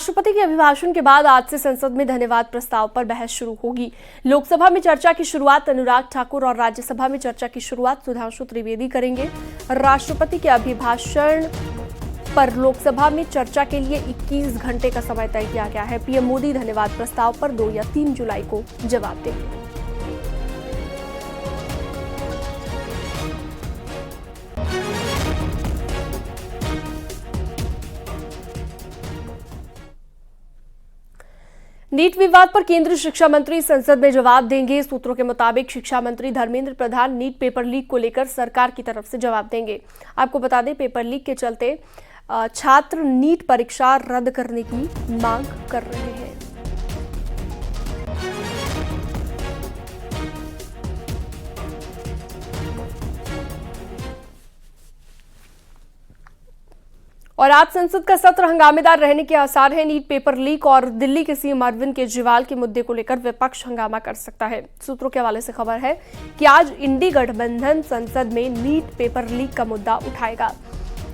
राष्ट्रपति के अभिभाषण के बाद आज से संसद में धन्यवाद प्रस्ताव पर बहस शुरू होगी। लोकसभा में चर्चा की शुरुआत अनुराग ठाकुर और राज्यसभा में चर्चा की शुरुआत सुधांशु त्रिवेदी करेंगे। राष्ट्रपति के अभिभाषण पर लोकसभा में चर्चा के लिए 21 घंटे का समय तय किया गया है। पीएम मोदी धन्यवाद प्रस्ताव पर 2 या 3 जुलाई को जवाब देंगे। नीट विवाद पर केंद्रीय शिक्षा मंत्री संसद में जवाब देंगे। सूत्रों के मुताबिक शिक्षा मंत्री Dharmendra Pradhan NEET paper leak को लेकर सरकार की तरफ से जवाब देंगे। आपको बता दें, पेपर लीक के चलते छात्र नीट परीक्षा रद्द करने की मांग कर रहे हैं। और आज संसद का सत्र हंगामेदार रहने के आसार हैं। नीट पेपर लीक और दिल्ली के सीएम अरविंद केजरीवाल के मुद्दे को लेकर विपक्ष हंगामा कर सकता है। सूत्रों के हवाले से खबर है कि आज इंडी गठबंधन संसद में नीट पेपर लीक का मुद्दा उठाएगा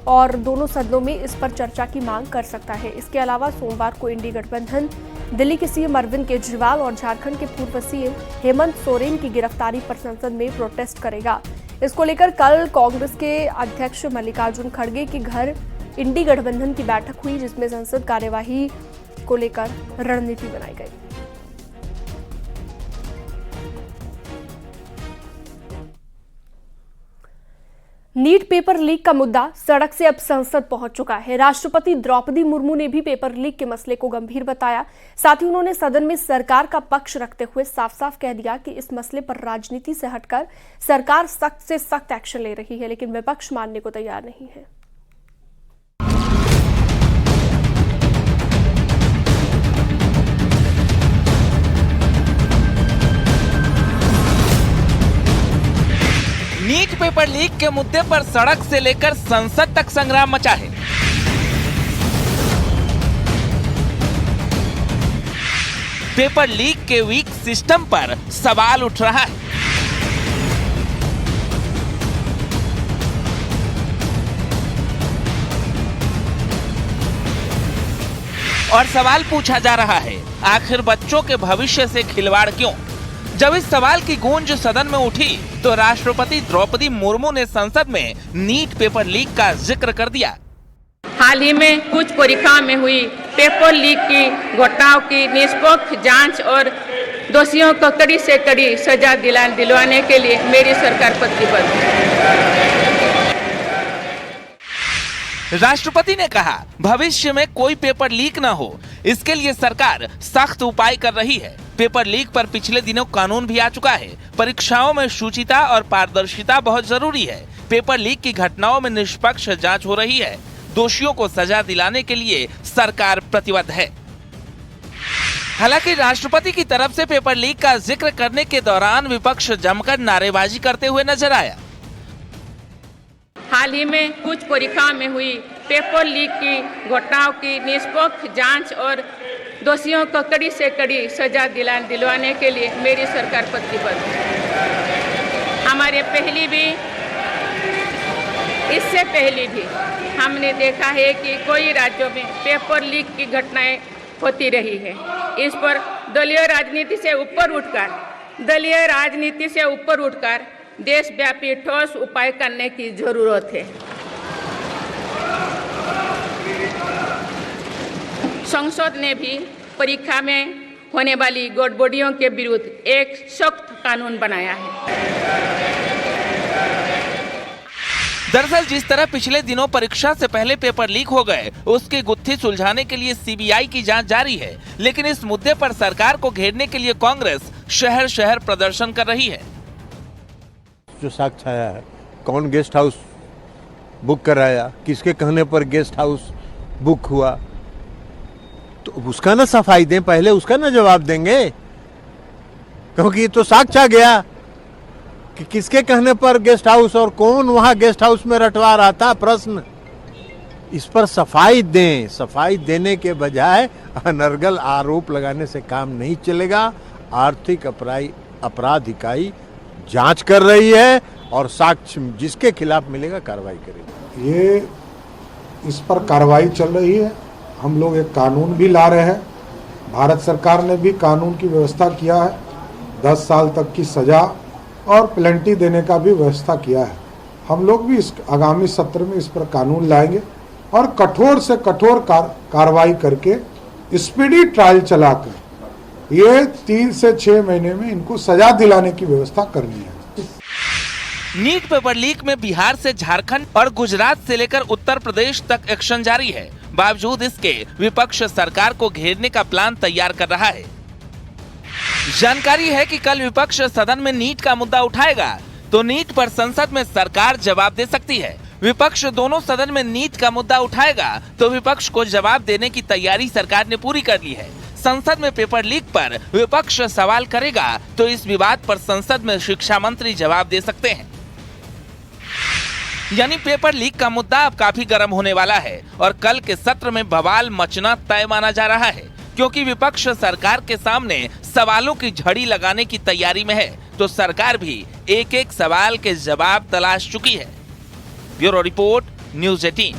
और दोनों सदनों में इस पर चर्चा की मांग कर सकता है। इसके अलावा सोमवार को इंडी गठबंधन दिल्ली के सीएम अरविंद केजरीवाल और झारखंड के पूर्व सीएम हेमंत सोरेन की गिरफ्तारी पर संसद में प्रोटेस्ट करेगा। इसको लेकर कल कांग्रेस के अध्यक्ष मल्लिकार्जुन खड़गे के घर इंडी गठबंधन की बैठक हुई, जिसमें संसद कार्यवाही को लेकर रणनीति बनाई गई। नीट पेपर लीक का मुद्दा सड़क से अब संसद पहुंच चुका है। राष्ट्रपति द्रौपदी मुर्मू ने भी पेपर लीक के मसले को गंभीर बताया। साथ ही उन्होंने सदन में सरकार का पक्ष रखते हुए साफ साफ कह दिया कि इस मसले पर राजनीति से हटकर सरकार सख्त से सख्त एक्शन ले रही है, लेकिन विपक्ष मानने को तैयार नहीं है। नीट पेपर लीक के मुद्दे पर सड़क से लेकर संसद तक संग्राम मचा है। पेपर लीक के वीक सिस्टम पर सवाल उठ रहा है। और सवाल पूछा जा रहा है, आखिर बच्चों के भविष्य से खिलवाड़ क्यों? जब इस सवाल की गूंज सदन में उठी तो राष्ट्रपति द्रौपदी मुर्मू ने संसद में नीट पेपर लीक का जिक्र कर दिया। हाल ही में कुछ परीक्षाओं में हुई पेपर लीक की घटनाओं की निष्पक्ष जांच और दोषियों को कड़ी से कड़ी सजा दिलवाने के लिए मेरी सरकार प्रतिबद्ध है। राष्ट्रपति ने कहा, भविष्य में कोई पेपर लीक न हो, इसके लिए सरकार सख्त उपाय कर रही है। पेपर लीक पर पिछले दिनों कानून भी आ चुका है। परीक्षाओं में शुचिता और पारदर्शिता बहुत जरूरी है। पेपर लीक की घटनाओं में निष्पक्ष जांच हो रही है। दोषियों को सजा दिलाने के लिए सरकार प्रतिबद्ध है। हालांकि राष्ट्रपति की तरफ से पेपर लीक का जिक्र करने के दौरान विपक्ष जमकर नारेबाजी करते हुए नजर आया। हाल ही में कुछ परीक्षाओं में हुई पेपर लीक की घटनाओं की निष्पक्ष जांच और दोषियों को कड़ी से कड़ी सजा दिलवाने के लिए मेरी सरकार प्रतिबद्ध है। हमारे इससे पहले भी हमने देखा है कि कई राज्यों में पेपर लीक की घटनाएं होती रही है। इस पर दलीय राजनीति से ऊपर उठकर देशव्यापी ठोस उपाय करने की जरूरत है। संसद ने भी परीक्षा में होने वाली गड़बड़ियों के विरुद्ध एक सख्त कानून बनाया है। दरअसल जिस तरह पिछले दिनों परीक्षा से पहले पेपर लीक हो गए, उसकी गुत्थी सुलझाने के लिए सीबीआई की जांच जारी है। लेकिन इस मुद्दे पर सरकार को घेरने के लिए कांग्रेस शहर शहर प्रदर्शन कर रही है। जो साक्ष्य आया है, कौन गेस्ट हाउस बुक कराया, किसके कहने पर गेस्ट हाउस बुक हुआ, तो उसका ना सफाई दें, पहले उसका ना जवाब देंगे, क्योंकि ये तो साक्ष्य आ गया कि किसके कहने पर गेस्ट हाउस और कौन वहां गेस्ट हाउस में रटवा रहा था। प्रश्न इस पर सफाई दें। सफाई देने के बजाय अनर्गल आरोप लगाने से काम नहीं चलेगा। आर्थिक अपराध इकाई जांच कर रही है और साक्ष्य जिसके खिलाफ मिलेगा कार्रवाई करेगी। ये इस पर कार्रवाई चल रही है हम लोग एक कानून भी ला रहे हैं। भारत सरकार ने भी कानून की व्यवस्था किया है, 10 साल तक की सजा और पेनल्टी देने का भी व्यवस्था किया है। हम लोग भी इस आगामी सत्र में इस पर कानून लाएंगे और कठोर से कठोर कार्रवाई करके स्पीडी ट्रायल चलाकर ये 3 से 6 महीने में इनको सजा दिलाने की व्यवस्था करनी है। नीट पेपर लीक में बिहार से झारखंड और गुजरात से लेकर उत्तर प्रदेश तक एक्शन जारी है। बावजूद इसके विपक्ष सरकार को घेरने का प्लान तैयार कर रहा है। जानकारी है कि कल विपक्ष सदन में नीट का मुद्दा उठाएगा तो नीट पर संसद में सरकार जवाब दे सकती है। विपक्ष दोनों सदन में नीट का मुद्दा उठाएगा तो विपक्ष को जवाब देने की तैयारी सरकार ने पूरी कर ली है। संसद में पेपर लीक पर विपक्ष सवाल करेगा तो इस विवाद पर संसद में शिक्षा मंत्री जवाब दे सकते हैं। यानी पेपर लीक का मुद्दा अब काफी गर्म होने वाला है और कल के सत्र में बवाल मचना तय माना जा रहा है, क्योंकि विपक्ष सरकार के सामने सवालों की झड़ी लगाने की तैयारी में है तो सरकार भी एक एक सवाल के जवाब तलाश चुकी है। Bureau report, news 18।